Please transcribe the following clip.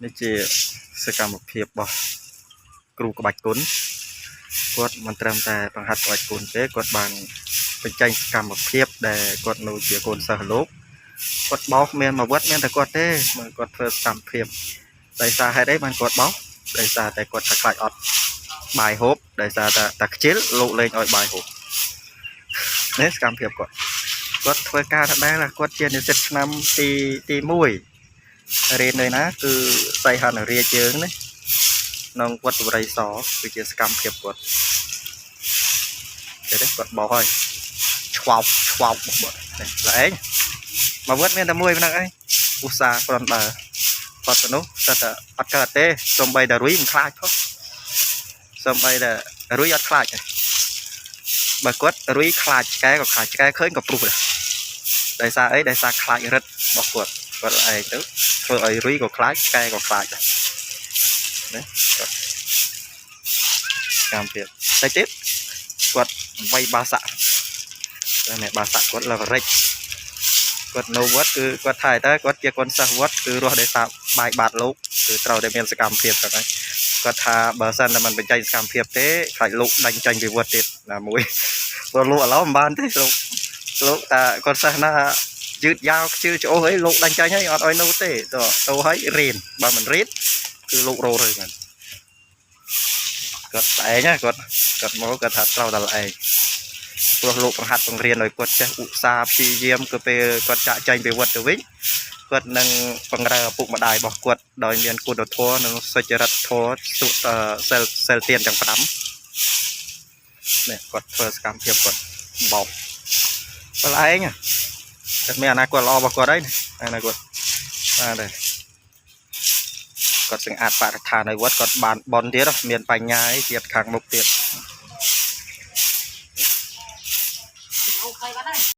នេះជាសកម្មភាពរបស់គ្រូក្បាច់គុណគាត់មិនត្រឹមតែបង្ហាត់ក្បាច់គុណទេគាត់បានបញ្ចេញសកម្មភាពដែលគាត់នៅជាកូនសិស្សលោកគាត់បោកមានមកវត្តមានតែគាត់ទេមិនគាត់ធ្វើសកម្មភាពដោយសារហេតុអីបានគាត់បោកដោយសារតែគាត់ថាខ្លាចអត់បាយហូបដោយសារតែខ្ជិលលោកលេងឲ្យបាយហូបនេះសកម្មភាពគាត់ធ្វើការដដែលគាត់ជានិស្សិតឆ្នាំទី1រៀននៅណាគឺសីហនុរាជយើងនេះក្នុងវត្តបរិយសគឺជាសកម្មភាពគាត់គេទេគាត់បោកហើយឆ្វោបមកនេះឡើយមកវត្តមានតែមួយប៉ុណ្ណឹងឯងឧស្សាហ៍គ្រាន់បើគាត់ទៅនោះតែអត់កើតទេសំបីតែរុយមិនខ្លាចផងសំបីតែរុយអត់ខ្លាចទេបើគាត់រុយខ្លាចឆ្កែក៏ខ្លាចឆ្កែឃើញក៏ព្រុសដែរដោយសារអីដោយសារខ្លាចរិទ្ធរបស់គាត់ឯងទៅធ្វើឲ្យរុយក៏ខ្លាចឆ្កែក៏ខ្លាចដែរណាកម្មភាពតែទៀតគាត់វាយបាសាក់តែអ្នកបាសាក់គាត់លើករិចគាត់នៅវត្តគឺគាត់ថាតែគាត់ជាកូនសិស្សវត្តគឺរស់ដោយសារបាយបាតលោកគឺត្រូវតែមានសកម្មភាពហ្នឹងគាត់ថាបើសិនតែមិនបញ្ចេញសកម្មភាពទេខ្លាចលោកដាច់ចាញ់ពីវត្តទៀតណាមួយព្រោះលោកឥឡូវមិនបានទេលោកតែគាត់សិស្សណាយឺតយ៉ាវខ្ជិលច្អូសអីលោកដាច់ចាញ់ហើយអត់ឲ្យនៅទេទៅឲ្យរៀនបើមិនរៀនគឺលោករោទៅហ្នឹងគាត់ឯងគាត់មកគាត់ថាត្រូវតែឯងព្រោះលោកបង្ហាត់បង្រៀនឲ្យគាត់ចេះឧស្សាហ៍ព្យាយាមគឺពេលគាត់ចាក់ចែងពីវត្តទៅវិញគាត់នឹងបង្រើឪពុកម្ដាយរបស់គាត់ដោយមានគុណធម៌និងសុចរិតធម៌សិលទានទាំង5នេះគាត់ធ្វើសកម្មភាពគាត់បោកគាត់ឯងគាត់មានអនាគតល្អរបស់គាត់ហើយអនាគតបាទដែរគាត់សង្អាតបរិស្ថាននៅវត្តគាត់បានបនទៀតមានបញ្ញាទៀតខាងមុខទៀត